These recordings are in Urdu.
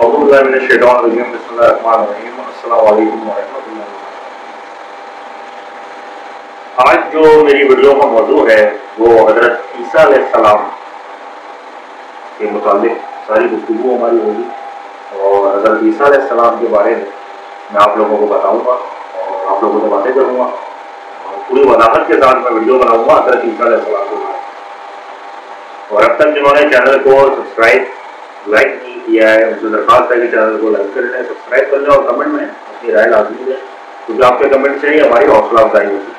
آج جو میری ویڈیو کا موضوع ہے وہ حضرت عیسیٰ علیہ السلام کے متعلق ساری گفتگو ہماری ہوگی، اور حضرت عیسیٰ علیہ السلام کے بارے میں آپ لوگوں کو بتاؤں گا اور آپ لوگوں سے باتیں کروں گا، اور پوری وضاحت کے ساتھ میں ویڈیو بناؤں گا حضرت عیسیٰ علیہ السلام کے بارے میں۔ اور اب تک جنہوں نے چینل کو سبسکرائب لائک نہیں کیا ہے ان سے درخواست ہے کہ چینل کو لائک کر لیں، سبسکرائب کر لیں اور کمنٹ میں اپنی رائے لازمی دیں، کیونکہ آپ کے کمنٹ سے ہی ہماری حوصلہ افزائی ہوتی ہے۔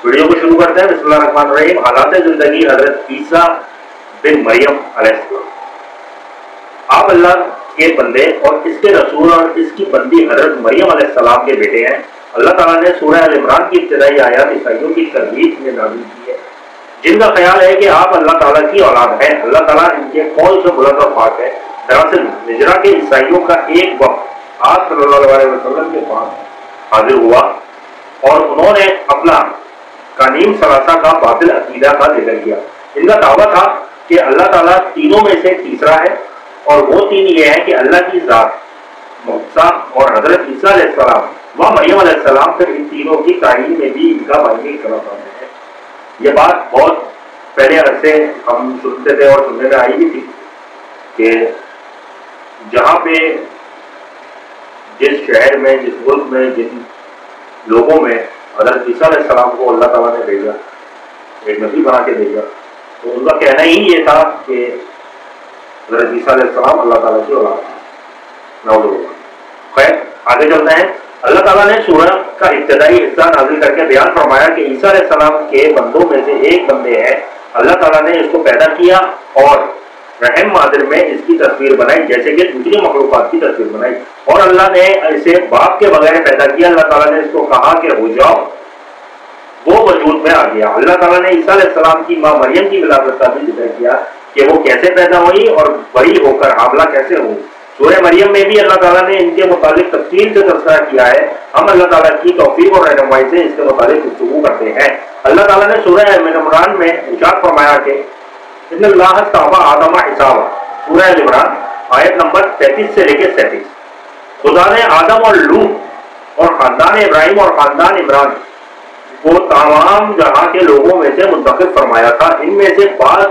ویڈیو کو شروع کرتے ہیں۔ بسم اللہ الرحمن الرحیم۔ حالات زندگی حضرت عیسیٰ بن مریم علیہ السلام۔ آپ اللہ کے بندے اور اس کے رسول اور اس کی بندی حضرت مریم علیہ السلام کے بیٹے ہیں۔ اللہ تعالیٰ نے سورہ ال عمران کی ابتدائی آیات عیسائیوں کی ترویج میں نازل کی ہے، جن کا خیال ہے کہ آپ اللہ تعالیٰ کی اولاد ہیں۔ اللہ تعالیٰ ان کے قول سے بلند اور پاک ہے۔ دراصل نجرا کے عیسائیوں کا ایک وقت آپ صلی اللہ علیہ وسلم کے پاس حاضر ہوا اور انہوں نے اپنا قانیم ثلاثہ کا باطل عقیدہ کا ذکر کیا۔ ان کا دعویٰ تھا کہ اللہ تعالیٰ تینوں میں سے تیسرا ہے، اور وہ تین یہ ہیں کہ اللہ کی ذات، موسیٰ اور حضرت عیسیٰ علیہ السلام و مریم علیہ السلام، پھر ان تینوں کی تعین میں بھی ان کا باہمی اختلاف ہے۔ یہ بات بہت پہلے عرصے ہم سنتے تھے اور سننے میں آئی بھی تھی کہ جہاں پہ جس شہر میں، جس ملک میں، جن لوگوں میں حضرت عیسیٰ علیہ السلام کو اللہ تعالیٰ نے بھیجا، ایک نبی بنا کے بھیجا، تو ان کا کہنا ہی یہ تھا کہ حضرت عیسیٰ علیہ السلام اللہ تعالیٰ کی اولاد ہے۔ خیر آگے چلتے ہیں۔ اللہ تعالیٰ نے سورہ کا ابتدائی حصہ نازل کر کے بیان فرمایا کہ عیسیٰ علیہ السلام کے بندوں میں سے ایک بندے ہے، اللہ تعالیٰ نے اس کو پیدا کیا اور رحم مادر میں اس کی تصویر بنائی جیسے کہ دوسری مخلوقات کی تصویر بنائی، اور اللہ نے اسے باپ کے بغیر پیدا کیا۔ اللہ تعالیٰ نے اس کو کہا کہ ہو جاؤ، وہ وجود میں آ گیا۔ اللہ تعالیٰ نے عیسیٰ علیہ السلام کی ماں مریم کی ولادت کا بھی ذکر کیا کہ وہ کیسے پیدا ہوئی اور بڑی ہو کر حاملہ کیسے ہوئی۔ سورہ مریم میں بھی اللہ تعالیٰ نے ان کے متعلق تفصیل سے تذکرہ کیا ہے۔ ہم اللہ تعالیٰ کی توفیق اور رہنمائی سے اس کے متعلق گفتگو کرتے ہیں۔ اللہ تعالیٰ نے سورہ عمران میں ارشاد فرمایا کہ ان اللہ اصطفیٰ آدم حسابا، سورہ عمران آیت نمبر 33 سے لے کے 37۔ خدا نے آدم اور لوط اور خاندان ابراہیم اور خاندان عمران کو تمام جہاں کے لوگوں میں سے منتخب فرمایا تھا۔ ان میں سے بعض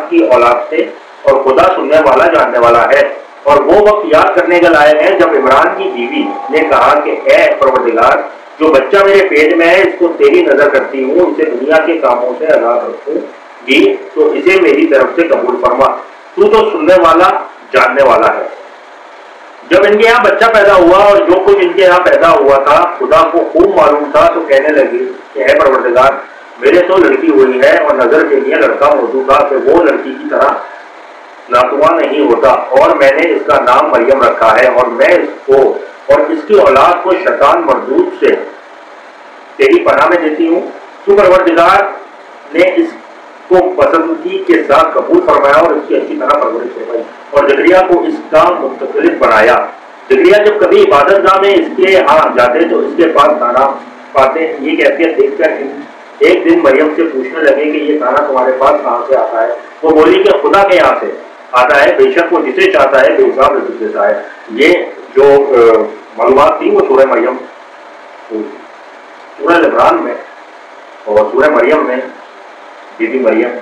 کی اولاد تھے، اور خدا سننے والا جاننے والا ہے۔ اور وہ وقت یاد کرنے کے لائق ہے جب عمران کی بیوی نے کہا کہ اے پروردگار، جو بچہ میرے پیٹ میں ہے اس کو تیری نظر کرتی ہوں، اسے دنیا کے کاموں سے آزاد رکھوں گی، تو اسے میری طرف سے قبول فرما، تو سننے والا جاننے والا ہے۔ جب ان کے یہاں بچہ پیدا ہوا اور جو کچھ ان کے یہاں پیدا ہوا تھا خدا کو خوب معلوم تھا، تو کہنے لگی کہ اے پروردگار، میرے تو لڑکی ہوئی ہے اور نظر کے لیے لڑکا موجود تھا کہ وہ لڑکی کی طرح ناتواں نہیں ہوتا، اور میں نے اس کا نام مریم رکھا ہے، اور میں اس کو اور اس کی اولاد کو شیطان مردود سے تیری پناہ میں دیتی ہوں۔ تو پروردگار نے اس کو پسندگی کے ساتھ قبول فرمایا اور اس کی اچھی طرح پرورش فرمائی، اور زکریا کو اس کا متکلم بنایا۔ زکریا جب کبھی عبادت گاہ میں اس کے ہاں جاتے تو اس کے پاس کھانا پاتے، یہ کیفیت دیکھ کر ایک دن مریم سے پوچھنے لگے کہ یہ کھانا تمہارے پاس کہاں سے آتا ہے؟ وہ بولی کہ خدا کے یہاں سے آتا ہے، بے شک وہ جسے چاہتا ہے بے حساب رزق دیتا ہے۔ یہ جو معلومات تھی وہ سورہ مریم، سورہ عمران میں اور سورہ مریم میں بی بی مریم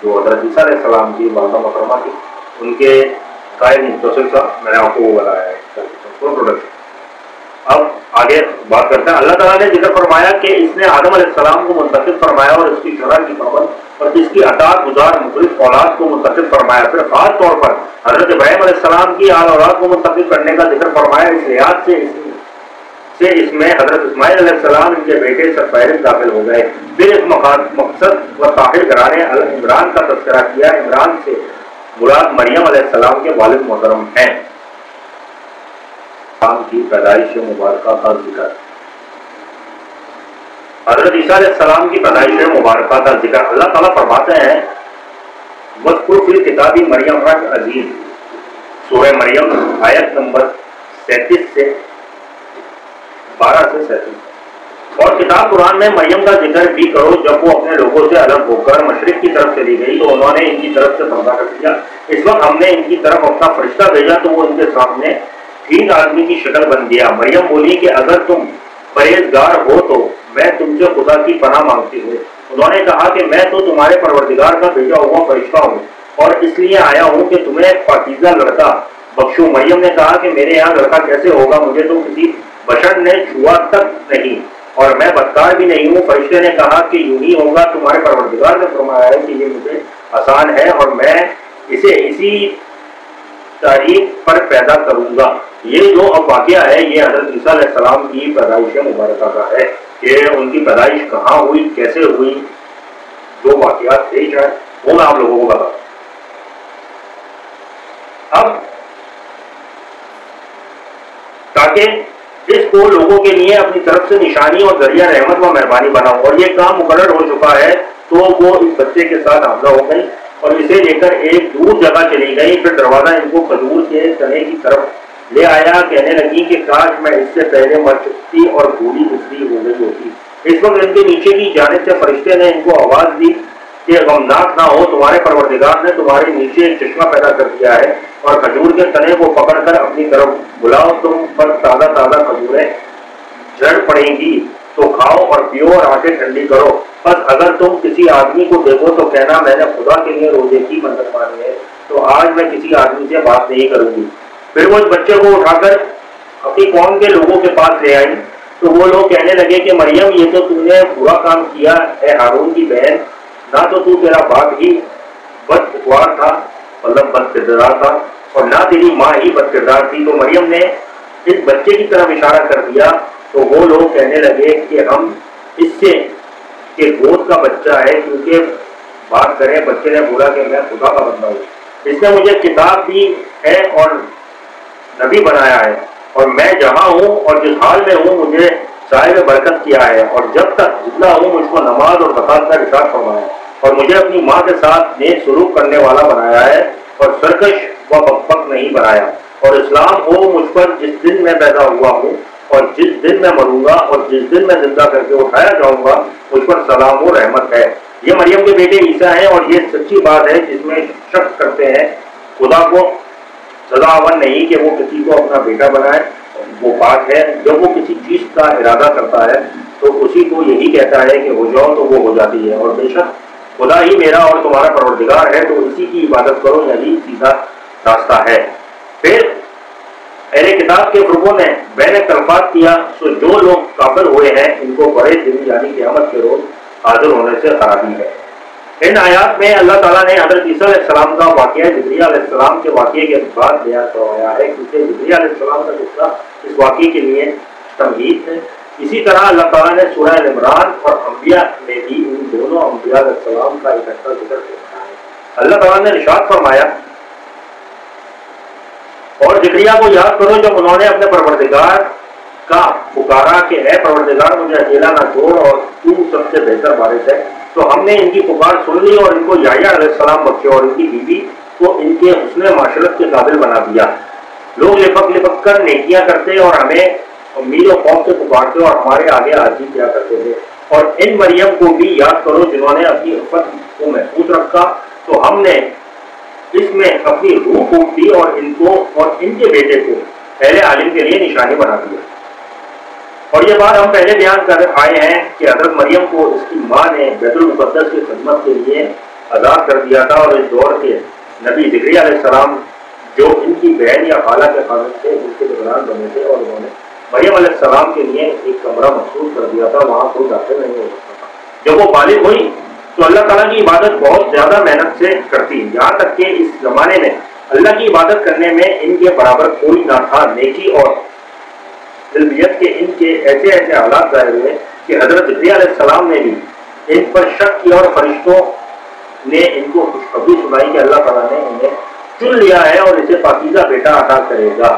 جو حضرت عیسیٰ علیہ السلام کی والدہ محترمہ تھی، ان کے قائد متصل تھا، میں نے آپ کو وہ بتایا ہے پروڈکشن۔ اب آگے بات کرتے ہیں۔ اللہ تعالیٰ نے ذکر فرمایا کہ اس نے آدم علیہ السلام کو منتخب فرمایا اور اس کی شرع کی پابند اور اس کی اطاعت گزار مخلص اولاد کو منتخب فرمایا۔ پھر خاص طور پر حضرت ابراہیم علیہ السلام کی آل اولاد کو منتخب کرنے کا ذکر فرمایا۔ اس لحاظ سے اس میں حضرت اسماعیل علیہ السلام ان کے بیٹے سرفہرست داخل ہو گئے۔ پھر اس مقصد و طاہر گھرانے عمران کا تذکرہ کیا۔ عمران سے مراد مریم علیہ السلام کے والد محترم ہیں۔ کی پیدائش مبارکہ کا ذکر، حضرت عیسیٰ علیہ السلام کی پیدائش مبارکہ کا ذکر اللہ تعالیٰ فرماتے ہیں مذکور فی الکتاب مریم رج عزیز، سورہ مریم آیت نمبر 37 سے 12 سے 37۔ اور کتاب قرآن میں مریم کا ذکر بھی کرو، جب وہ اپنے لوگوں سے الگ ہو کر مشرق کی طرف چلی گئی تو انہوں نے ان کی طرف سے پردہ کر دیا۔ اس وقت ہم نے ان کی طرف اپنا فرشتہ بھیجا تو وہ ان کے سامنے ٹھیک آدمی کی شکل بن گیا۔ مریم بولی کہ اگر تم پرہیزگار ہو تو میں تم سے خدا کی پناہ مانگتی ہوں۔ انہوں نے کہا کہ میں تو تمہارے پروردگار کا بھیجا ہوا فرشتہ ہوں اور اس لیے آیا ہوں کہ تمہیں پاکیزہ لڑکا بخشوں۔ مریم نے کہا کہ میرے یہاں لڑکا کیسے ہوگا، مجھے تو کسی بشر نے چھوا تک نہیں اور میں بدکار بھی نہیں ہوں۔ فرشتے نے کہا کہ یوں ہی ہوگا، تمہارے پروردگار نے فرمایا ہے کہ یہ مجھے آسان ہے اور میں اسے اسی تاریخ پر پیدا کروں گا۔ یہ جو اب واقعہ ہے یہ حضرت عیسیٰ علیہ السلام کی پیدائش مبارکہ کا ہے کہ ان کی پیدائش کہاں ہوئی، کیسے ہوئی، جو واقعات تھے شاید وہ میں آپ لوگوں کو بتا۔ اب تاکہ اس کو لوگوں کے لیے اپنی طرف سے نشانی اور ذریعہ رحمت و مہربانی بناؤ، اور یہ کام مقرر ہو چکا ہے تو وہ اس بچے کے ساتھ حاملہ ہو گئی اور اسے لے کر ایک دور جگہ چلی گئی۔ پھر دروازہ ان کو کھجور کے تنے کی طرف لے آیا، کہنے لگی کہ کاش میں اس سے پہلے مر چکتی اور بھولی بسری ہو گئی ہوتی۔ اس وقت ان کے نیچے کی جانب سے فرشتے نے ان کو آواز دی کہ غمناک نہ ہو، تمہارے پروردگار نے تمہارے نیچے ایک چشمہ پیدا کر دیا ہے اور کھجور کے تنے کو پکڑ کر اپنی طرف بلاؤ، تم پر تازہ تازہ کھجوریں جھڑ پڑیں گی تو کھاؤ اور پیو اور آنکھیں ٹھنڈی کرو۔ بس اگر تم کسی آدمی کو دیکھو تو کہنا میں نے خدا کے لیے روزے کی منت مانی ہے، تو آج میں کسی آدمی سے بات نہیں کروں گی۔ پھر وہ اس بچے کو اٹھا کر اپنی قوم کے لوگوں کے پاس لے آئی تو وہ لوگ کہنے لگے کہ مریم یہ تو تم نے برا کام کیا ہے، ہارون کی بہن، نہ تو تیرا باپ ہی بدکار تھا، مطلب بد کردار تھا، اور نہ تیری ماں ہی بد کردار تھی۔ تو مریم نے اس بچے کی طرف اشارہ کر دیا تو وہ لوگ کہنے لگے کہ ہم اس سے کہ گود کا بچہ ہے، کیونکہ بات کریں بچے نے بولا کہ میں خدا کا بندہ ہوں، اس نے مجھے کتاب دی ہے اور نبی بنایا ہے، اور میں جہاں ہوں اور جس حال میں ہوں مجھے صاحب برکت کیا ہے، اور جب تک زندہ ہوں مجھ کو نماز اور زکات کا ارشاد فرمایا، اور مجھے اپنی ماں کے ساتھ نیک سلوک کرنے والا بنایا ہے اور سرکش و بکبک نہیں بنایا، اور اسلام ہو مجھ پر جس دن میں پیدا ہوا ہوں اور جس دن میں مروں گا اور جس دن میں زندہ کر کے اٹھایا جاؤں گا مجھ پر سلام و رحمت ہے۔ یہ مریم کے بیٹے عیسیٰ ہیں اور یہ سچی بات ہے جس میں شک کرتے ہیں، خدا کو سزاوار نہیں کہ وہ کسی کو اپنا بیٹا بنائے، وہ بات ہے جب وہ کسی چیز کا ارادہ کرتا ہے تو اسی کو یہی کہتا ہے کہ ہو جاؤ تو وہ ہو جاتی ہے، اور بے شک خدا ہی میرا اور تمہارا پروردگار ہے، تو اسی کی عبادت کرو، یہی سیدھا راستہ ہے۔ پھر اہل کتاب کے گروپوں نے بین تلفات کیا، تو جو لوگ کافر ہوئے ہیں ان کو بڑے دن یعنی قیامت کے روز حاضر ہونے سے خرابی ہے۔ ان آیات میں اللہ تعالیٰ نے حضرت عیسیٰ علیہ السلام کا واقعہ زکریا علیہ السلام کے واقعے کے بعد بیان کروایا ہے، کیونکہ زکریا علیہ السلام کا قصہ اس واقعے کے لیے تمہید ہے۔ اسی طرح اللہ تعالیٰ نے سورہ عمران اور انبیاء میں بھی ان دونوں انبیاء علیہ السلام کا اکٹھا ذکر کیا ہے۔ اللہ تعالیٰ نے ارشاد فرمایا، اور زکریا کو یاد کرو جب انہوں نے اپنے پروردگار کا پکارا کہ اے پروردگار مجھے اکیلا نہ چھوڑ اور تو سب سے بہتر وارث ہے، تو ہم نے ان کی پکار سن لی اور ان کو یحییٰ علیہ السلام بخشے اور ان کی بیوی کو ان کے حسن معاشرت کے قابل بنا دیا۔ لوگ لپک لپک کر نیکیاں کرتے اور ہمیں امید و خوف سے پکارتے اور ہمارے آگے عاجزی کیا کرتے تھے۔ اور ان مریم کو بھی یاد کرو جنہوں نے اپنی عفت کو محفوظ رکھا، تو ہم نے اس میں اپنی روح پھونک دی اور ان کو اور ان کے بیٹے کو اہل عالم کے لیے نشانی بنا دیا۔ اور یہ بات ہم پہلے بیان کر آئے ہیں کہ حضرت مریم کو اس کی ماں نے بیت المقدس کی خدمت کے لیے آزاد کر دیا تھا، اور اس دور کے نبی زکریا علیہ السلام جو ان کی بہن یا خالہ کے خاندان تھے ان کے دوران بنے تھے، اور انہوں نے مریم علیہ السلام کے لیے ایک کمرہ مخصوص کر دیا تھا، وہاں کوئی داخل نہیں ہو سکتا تھا۔ جب وہ بالغ ہوئی تو اللہ تعالیٰ کی عبادت بہت زیادہ محنت سے کرتی، یہاں تک کہ اس زمانے میں اللہ کی عبادت کرنے میں ان کے برابر کوئی نہ تھا۔ نیکی اور علمیت کے ان کے ایسے ایسے حالات ظاہر ہوئے کہ حضرت زکریا علیہ السلام نے بھی ان پر شک کیا، اور فرشتوں نے ان کو خوشخبری سنائی کہ اللہ تعالیٰ نے انہیں چن لیا ہے اور اسے پاکیزہ بیٹا عطا کرے گا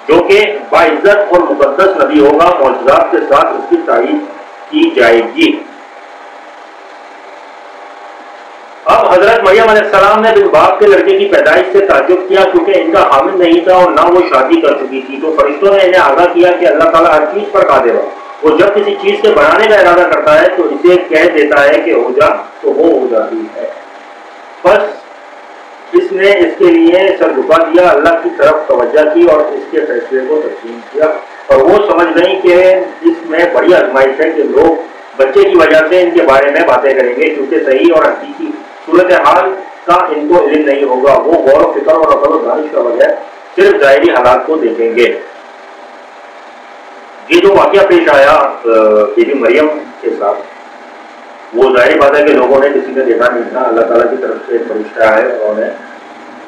جو کہ باعزت اور مقدس نبی ہوگا، معجزات کے ساتھ اس کی تعریف کی جائے گی۔ اب حضرت مریم علیہ السلام نے بن باپ کے لڑکے کی پیدائش سے تعجب کیا، کیونکہ ان کا حامل نہیں تھا اور نہ وہ شادی کر چکی تھی، تو فرشتوں نے انہیں آگاہ کیا کہ اللہ تعالیٰ ہر چیز پر قادر ہے، وہ جب کسی چیز کے بنانے کا ارادہ کرتا ہے تو اسے کہہ دیتا ہے کہ ہو جا تو وہ ہو جاتی ہے. بس اس نے اس کے لیے سر جھکا دیا، اللہ کی طرف توجہ کی اور اس کے فیصلے کو تسلیم کیا. اور وہ سمجھ گئی کہ اس میں بڑی آزمائش ہے کہ لوگ بچے کی وجہ سے ان کے بارے میں باتیں کریں گے، کیونکہ صحیح اور حقیقی صورتحال کا ان کو علم نہیں ہوگا. وہ غور و فکر اور عقل و دانش کا وجہ صرف ظاہری حالات کو دیکھیں گے. یہ جو واقعہ پیش آیا بی بی مریم کے ساتھ، وہ ظاہر بات ہے کہ لوگوں نے کسی نے دیکھا نہیں تھا. اللہ تعالیٰ کی طرف سے ایک فرشتہ آئے، انہوں نے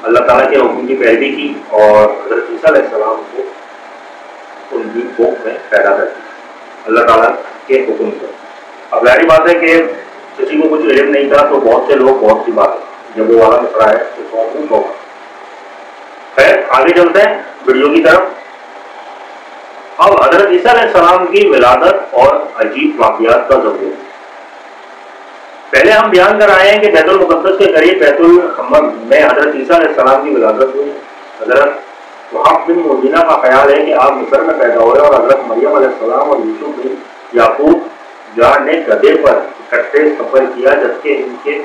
اللہ تعالیٰ کے حکم کی پیروی کی اور حضرت عیسیٰ علیہ السلام کو ان کی کوکھ میں پیدا کر دیا اللہ تعالیٰ کے حکم سے. اب ظاہر بات ہے کہ کسی کو کچھ علم نہیں تھا تو بہت سے لوگ بہت سی بات جب وہ والا مسئلہ ہے تو سوچ ہوگا. خیر آگے چلتے ہیں ویڈیو کی طرف. اب حضرت عیسیٰ علیہ السلام کی ولادت اور عجیب واقعات کا ضرور. پہلے ہم بیان کر آئے ہیں کہ بیت المقدس کے قریب بیت الحمل میں حضرت عیسیٰ علیہ السلام کی ولادت ہوئی. حضرت وہاب بن مدینہ کا خیال ہے کہ آپ مصر میں پیدا ہوئے اور حضرت مریم علیہ السلام اور یوسف بن یعقوب جان نے گدھے پر اکٹھے سفر کیا، جبکہ ان کے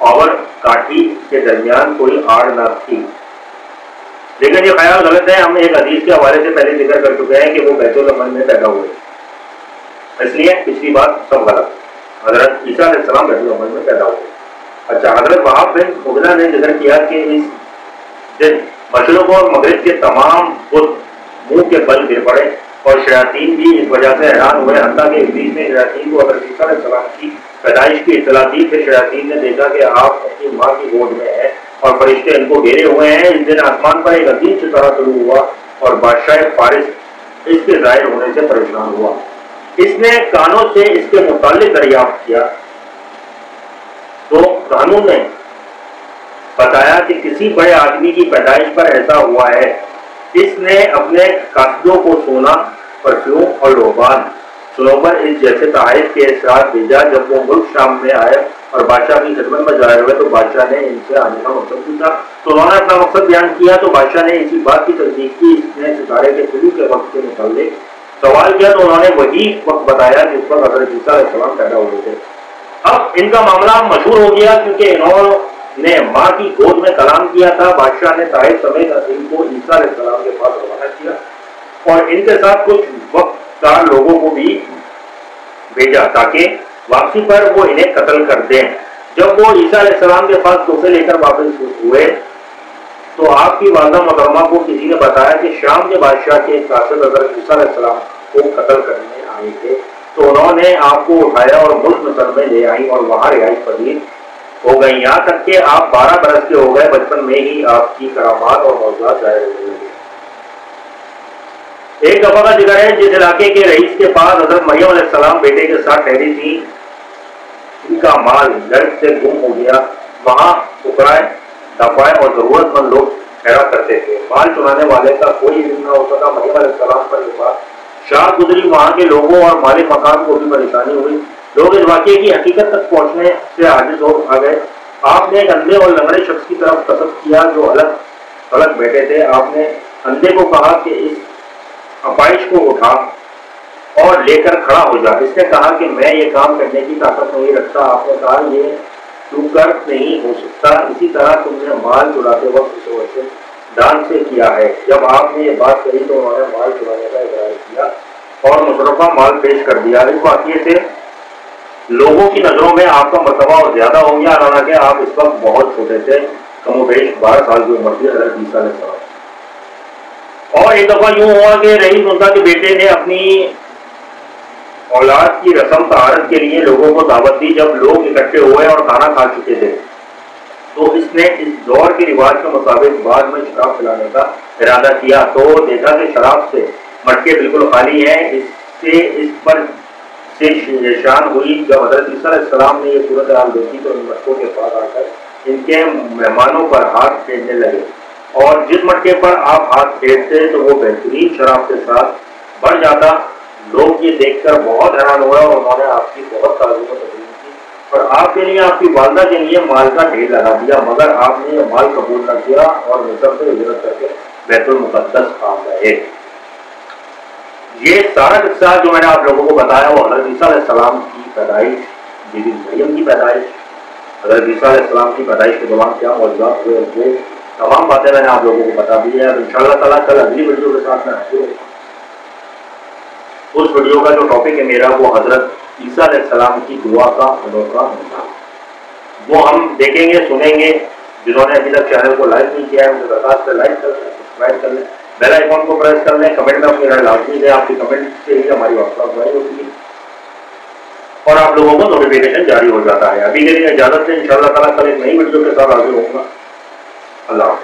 اور کاٹھی کے درمیان کوئی آڑ نہ تھی. لیکن یہ خیال غلط ہے. ہم ایک حدیث کے حوالے سے پہلے ذکر کر چکے ہیں کہ وہ بیت الحمل میں پیدا ہوئے، اس لیے پچھلی بات سب غلط. حضرت عیسیٰ علیہ السلام بیت الحمل میں پیدا ہوئے. اچھا، حضرت وہاب بن مغیرہ نے ذکر کیا کہ اس دن مشرق اور مغرب کے تمام بت منہ کے بل گر پڑے اور شیاطین بھی اس وجہ سے حیران ہوئے، حتیٰ کہ ابلیس نے شیاطین کو حضرت عیسیٰ علیہ السلام کی پیدائش کی اطلاع دی. پھر شیاطین نے دیکھا کہ آپ اپنی ماں کی گود میں ہیں اور فرشتے ان کو گھیرے ہوئے ہیں. اس دن آسمان پر ایک عظیم ستارہ طلوع ہوا اور بادشاہ فارس اس کے ظاہر ہونے سے پریشان ہوا. اس نے کانوں سے اس کے متعلق دریافت کیا تو قانون نے بتایا کہ کسی بڑے آدمی کی پیدائش پر ایسا ہوا ہے. اس نے اپنے قاصدوں کو سونا، پرفیوم اور لوبان سنوبر اس جیسے تحائف کے ساتھ بھیجا. جب وہ ملک شام میں آئے اور بادشاہ کی خدمت میں ظاہر ہوئے تو بادشاہ نے ان سے آنے کا مقصد پوچھا تو انہوں نے اپنا مقصد بیان کیا. تو بادشاہ نے اسی بات کی تصدیق کی. اس نے ستارے کے طلوع کے وقت کے متعلق سوال کیا تو انہوں نے وہی وقت بتایا جس پر حضرت عیسیٰ علیہ السلام پیدا ہوئے تھے. اب ان کا معاملہ مشہور ہو گیا کیونکہ انہوں نے ماں کی گود میں کلام کیا تھا. بادشاہ نے طائف سمیت ان کو عیسیٰ علیہ السلام کے پاس روانہ کیا اور ان کے ساتھ کچھ وقت دار لوگوں کو بھی بھیجا تاکہ واپسی پر وہ انہیں قتل کر دیں. جب وہ عیسیٰ علیہ السلام کے پاس تحفے لے کر واپس ہوئے تو آپ کی والدہ محترمہ کو کسی نے بتایا کہ شام کے بادشاہ کے قاصد حضرت عیسیٰ علیہ السلام کو قتل کرنے آئے تھے. تو انہوں نے آپ کو اٹھایا اور ملک مصر میں لے آئی اور وہاں رہائش پذیر ہو گئی، یہاں تک کہ آپ 12 برس کے ہو گئے. بچپن میں ہی آپ کی کرامات اور معجزات ظاہر ہو گئے. ایک دفعہ کا ذکر ہے جس علاقے کے رئیس کے پاس حضرت مریم علیہ السلام بیٹے کے ساتھ ٹھہری تھی. ان کا مال درد سے گم ہو گیا. وہاں فقراء، دفاع اور ضرورت مند لوگ ٹھہرا کرتے تھے. مال چرانے والے کا کوئی علم نہ ہو سکا. مریم علیہ السلام پر یہ بات شاہ گزری. وہاں کے لوگوں اور مالک مکان کو بھی پریشانی ہوئی. لوگ اس واقعے کی حقیقت تک پہنچنے سے عاجز ہو آ گئے. آپ نے ایک اندھے اور لنگڑے شخص کی طرف قصد کیا جو الگ الگ بیٹھے تھے. آپ نے اندھے کو کہا کہ اس اپائش کو اٹھا اور لے کر کھڑا ہو جا. اس نے کہا کہ میں یہ کام کرنے کی طاقت نہیں رکھتا. آپ نے کہا یہ تو کر نہیں ہو سکتا. اسی طرح تم نے مال چراتے وقت اس وجہ سے دان سے کیا ہے. جب آپ نے یہ بات کہی تو انہوں نے مال چرانے کا اقرار کیا اور مصرفہ مال پیش کر دیا. اس واقعے سے لوگوں کی نظروں میں آپ کا مرتبہ اور زیادہ ہو گیا، حالانکہ آپ اس وقت بہت چھوٹے تھے، کم و بیش 12 سال کی عمر تھی حضرت عیسیٰ علیہ السلام. اور ایک دفعہ یوں ہوا کہ رئیس منتا کے بیٹے نے اپنی اولاد کی رسم طہارت کے لیے لوگوں کو دعوت دی. جب لوگ اکٹھے ہوئے اور کھانا کھا چکے تھے تو اس نے اس دور کے رواج کے مطابق بعد میں شراب پلانے کا ارادہ کیا. تو دیکھا کہ شراب سے مٹکے بالکل خالی ہیں. اس پر سے شان ہوئی. جب حضرت عیسیٰ علیہ السلام نے یہ صورتحال دیکھی تو ان مٹکوں کے پاس آ کر ان کے مہمانوں پر ہاتھ پھیرنے لگے اور جس مٹکے پر آپ ہاتھ پھیرتے تو وہ بہترین شراب کے ساتھ بڑھ جاتا. لوگ یہ دیکھ کر بہت حیران ہوئے اور انہوں نے آپ کی بہت تعظیم و تقریم کی اور آپ کے لیے، آپ کی والدہ کے لیے مال کا ڈھیر لگا دیا. مگر آپ نے یہ مال قبول نہ کیا اور مصر سے ہجرت کر کے بیت المقدس آ گئے. یہ سارا قصہ جو میں نے آپ لوگوں کو بتایا وہ حضرت عیسیٰ علیہ السلام کی پیدائش، بی بی مریم کی پیدائش، حضرت عیسیٰ علیہ السلام کی پیدائش کے دوران کیا معجزات ہوئے، وہ تمام باتیں میں نے آپ لوگوں کو بتا دی ہے. اب ان شاء اللہ تعالیٰ کل اگلی ویڈیو کے ساتھ میں حاضر ہوں. اس ویڈیو کا جو ٹاپک ہے میرا وہ حضرت عیسیٰ علیہ السلام کی دعا کا انوکھا نظام، وہ ہم دیکھیں گے سنیں گے. جنہوں نے ابھی تک چینل کو لائک نہیں کیا ہے مجھے درخواست ہے لائک کر لیں، سبسکرائب کر لیں، بیل آئیکن کو پریس کر لیں. کمنٹ میں اپنی رائے لازمی دیں، آپ کی کمنٹ سے ہی ہماری حوصلہ افزائی ہوتی ہے اور آپ لوگوں کو نوٹیفیکیشن جاری ہو جاتا ہے. ابھی کے لیے اجازت ہے، ان شاء اللہ تعالیٰ کل ایک نئی ویڈیو کے ساتھ حاضر ہوں گا. اللہ حافظ.